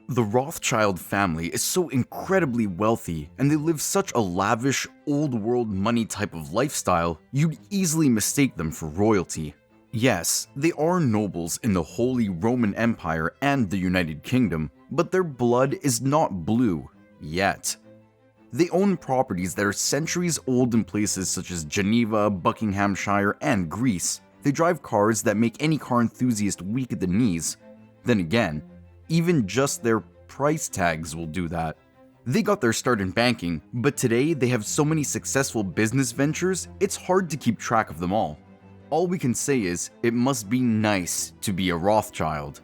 The Rothschild family is so incredibly wealthy, and they live such a lavish, old-world money type of lifestyle, you'd easily mistake them for royalty. Yes, they are nobles in the Holy Roman Empire and the United Kingdom, but their blood is not blue, yet. They own properties that are centuries old in places such as Geneva, Buckinghamshire, and Greece. They drive cars that make any car enthusiast weak at the knees. Then again, even just their price tags will do that. They got their start in banking, but today they have so many successful business ventures, it's hard to keep track of them all. All we can say is, it must be nice to be a Rothschild.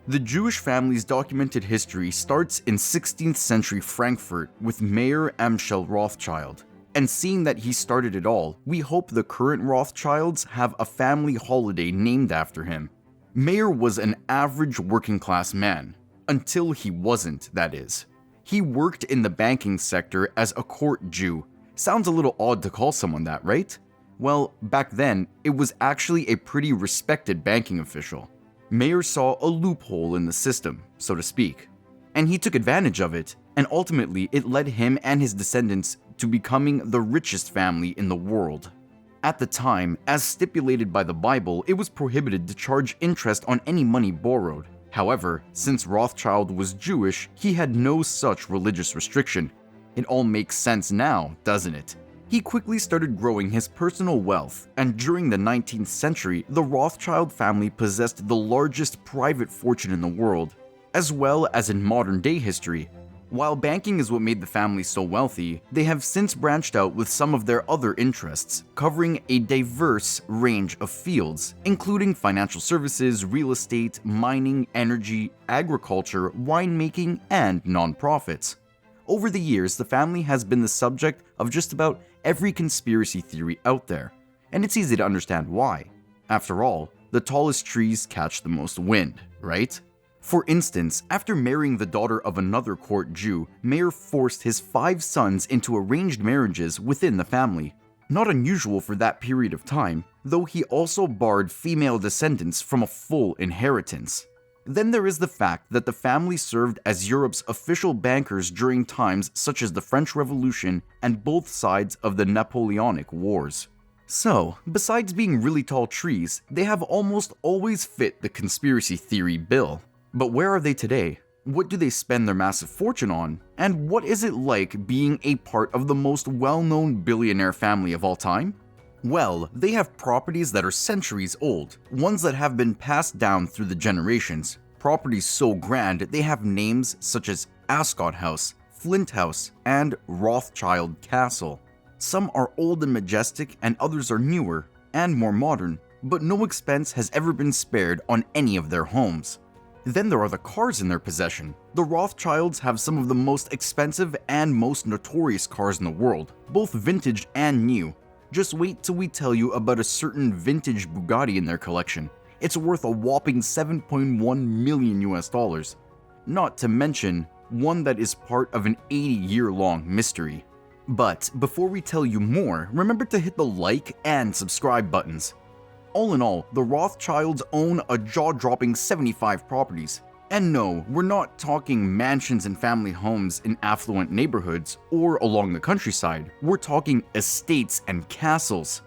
The Jewish family's documented history starts in 16th century Frankfurt with Mayer Amschel Rothschild. And seeing that he started it all, we hope the current Rothschilds have a family holiday named after him. Mayer was an average working class man. Until he wasn't, that is. He worked in the banking sector as a court Jew. Sounds a little odd to call someone that, right? Well, back then, it was actually a pretty respected banking official. Mayer saw a loophole in the system, so to speak. And he took advantage of it, and ultimately it led him and his descendants to becoming the richest family in the world. At the time, as stipulated by the Bible, it was prohibited to charge interest on any money borrowed. However, since Rothschild was Jewish, he had no such religious restriction. It all makes sense now, doesn't it? He quickly started growing his personal wealth, and during the 19th century, the Rothschild family possessed the largest private fortune in the world, as well as in modern-day history. While banking is what made the family so wealthy, they have since branched out with some of their other interests, covering a diverse range of fields, including financial services, real estate, mining, energy, agriculture, winemaking, and nonprofits. Over the years, the family has been the subject of just about every conspiracy theory out there, and it's easy to understand why. After all, the tallest trees catch the most wind, right? For instance, after marrying the daughter of another court Jew, Mayer forced his 5 sons into arranged marriages within the family. Not unusual for that period of time, though he also barred female descendants from a full inheritance. Then there is the fact that the family served as Europe's official bankers during times such as the French Revolution and both sides of the Napoleonic Wars. So, besides being really tall trees, they have almost always fit the conspiracy theory bill. But where are they today? What do they spend their massive fortune on? And what is it like being a part of the most well-known billionaire family of all time? Well, they have properties that are centuries old, ones that have been passed down through the generations. Properties so grand they have names such as Ascot House, Flint House, and Rothschild Castle. Some are old and majestic, and others are newer and more modern, but no expense has ever been spared on any of their homes. Then there are the cars in their possession. The Rothschilds have some of the most expensive and most notorious cars in the world, both vintage and new. Just wait till we tell you about a certain vintage Bugatti in their collection. It's worth a whopping $7.1 million. Not to mention, one that is part of an 80-year-long mystery. But before we tell you more, remember to hit the like and subscribe buttons. All in all, the Rothschilds own a jaw-dropping 75 properties. And no, we're not talking mansions and family homes in affluent neighborhoods or along the countryside. We're talking estates and castles.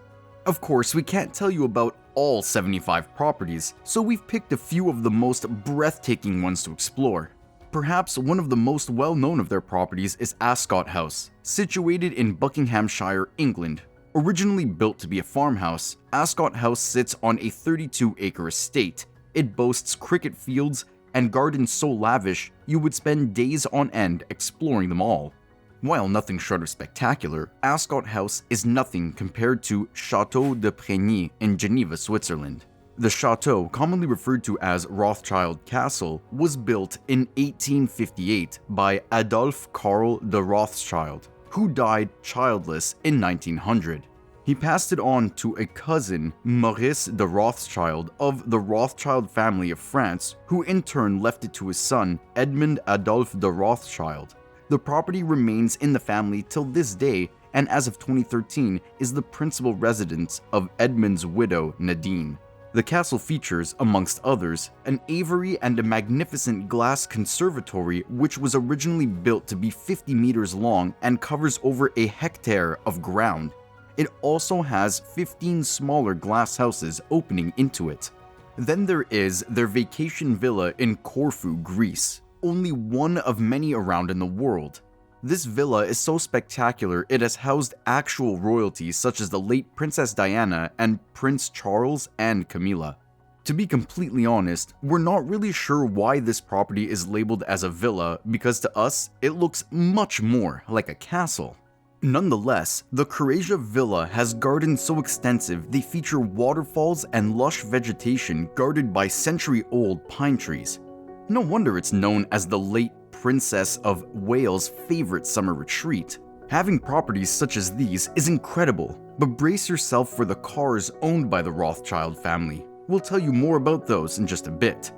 Of course, we can't tell you about all 75 properties, so we've picked a few of the most breathtaking ones to explore. Perhaps one of the most well-known of their properties is Ascot House, situated in Buckinghamshire, England. Originally built to be a farmhouse, Ascot House sits on a 32-acre estate. It boasts cricket fields and gardens so lavish you would spend days on end exploring them all. While nothing short of spectacular, Ascot House is nothing compared to Château de Prégny in Geneva, Switzerland. The chateau, commonly referred to as Rothschild Castle, was built in 1858 by Adolphe Karl de Rothschild, who died childless in 1900. He passed it on to a cousin, Maurice de Rothschild of the Rothschild family of France, who in turn left it to his son, Edmond Adolphe de Rothschild. The property remains in the family till this day, and as of 2013 is the principal residence of Edmond's widow, Nadine. The castle features, amongst others, an aviary and a magnificent glass conservatory which was originally built to be 50 meters long and covers over a hectare of ground. It also has 15 smaller glass houses opening into it. Then there is their vacation villa in Corfu, Greece, only one of many around in the world. This villa is so spectacular it has housed actual royalty such as the late Princess Diana and Prince Charles and Camilla. To be completely honest, we're not really sure why this property is labeled as a villa because to us, it looks much more like a castle. Nonetheless, the Croatia Villa has gardens so extensive they feature waterfalls and lush vegetation guarded by century-old pine trees. No wonder it's known as the late Princess of Wales' favorite summer retreat. Having properties such as these is incredible, but brace yourself for the cars owned by the Rothchild family. We'll tell you more about those in just a bit.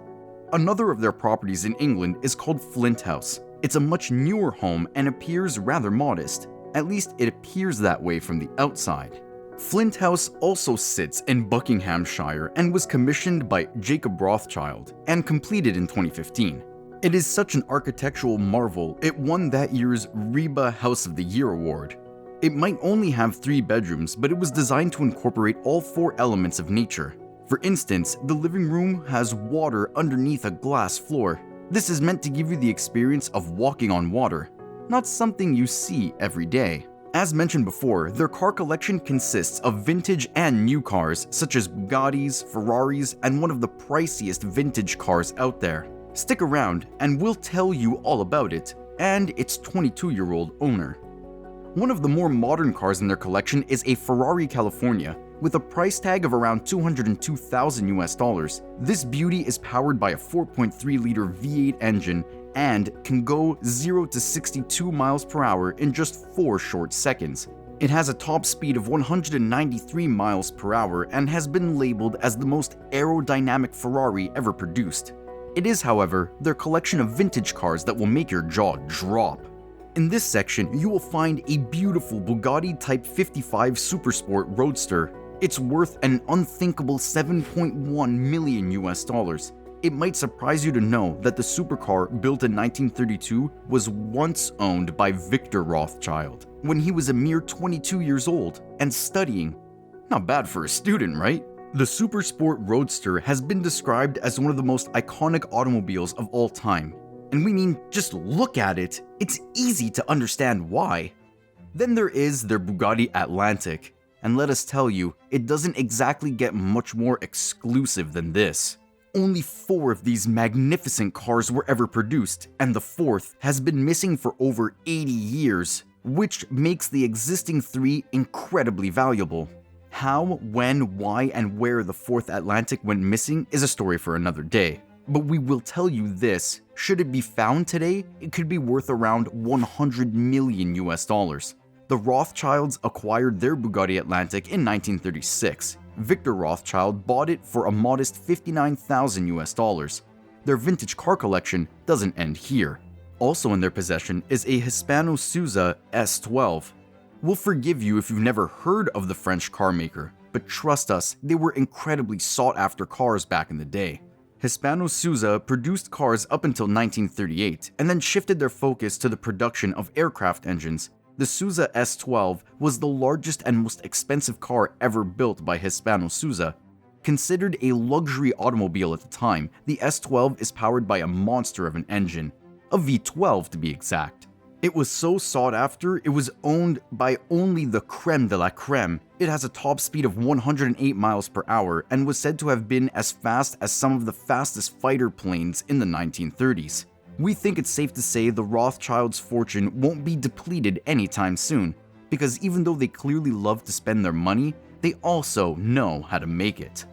Another of their properties in England is called Flint House. It's a much newer home and appears rather modest. At least it appears that way from the outside. Flint House also sits in Buckinghamshire and was commissioned by Jacob Rothchild and completed in 2015. It is such an architectural marvel, it won that year's Reba House of the Year award. It might only have 3 bedrooms, but it was designed to incorporate all 4 elements of nature. For instance, the living room has water underneath a glass floor. This is meant to give you the experience of walking on water, not something you see every day. As mentioned before, their car collection consists of vintage and new cars such as Bugattis, Ferraris, and one of the priciest vintage cars out there. Stick around and we'll tell you all about it and its 22-year-old owner. One of the more modern cars in their collection is a Ferrari California. With a price tag of around $202,000. This beauty is powered by a 4.3-liter V8 engine and can go 0 to 62 miles per hour in just 4 short seconds. It has a top speed of 193 miles per hour and has been labeled as the most aerodynamic Ferrari ever produced. It is, however, their collection of vintage cars that will make your jaw drop. In this section, you will find a beautiful Bugatti Type 55 Supersport Roadster. It's worth an unthinkable $7.1 million. It might surprise you to know that the supercar, built in 1932, was once owned by Victor Rothschild when he was a mere 22 years old and studying. Not bad for a student, right? The Supersport Roadster has been described as one of the most iconic automobiles of all time. And we mean, just look at it, it's easy to understand why. Then there is their Bugatti Atlantic, and let us tell you, it doesn't exactly get much more exclusive than this. Only 4 of these magnificent cars were ever produced, and the 4th has been missing for over 80 years, which makes the existing 3 incredibly valuable. How, when, why, and where the 4th Atlantic went missing is a story for another day. But we will tell you this, should it be found today, it could be worth around $100 million. The Rothschilds acquired their Bugatti Atlantic in 1936. Victor Rothschild bought it for a modest $59,000. Their vintage car collection doesn't end here. Also in their possession is a Hispano-Suiza S12. We'll forgive you if you've never heard of the French car maker, but trust us, they were incredibly sought-after cars back in the day. Hispano-Suiza produced cars up until 1938 and then shifted their focus to the production of aircraft engines. The Souza S12 was the largest and most expensive car ever built by Hispano-Suiza. Considered a luxury automobile at the time, the S12 is powered by a monster of an engine, a V12 to be exact. It was so sought after, it was owned by only the creme de la creme. It has a top speed of 108 miles per hour and was said to have been as fast as some of the fastest fighter planes in the 1930s. We think it's safe to say the Rothschilds' fortune won't be depleted anytime soon, because even though they clearly love to spend their money, they also know how to make it.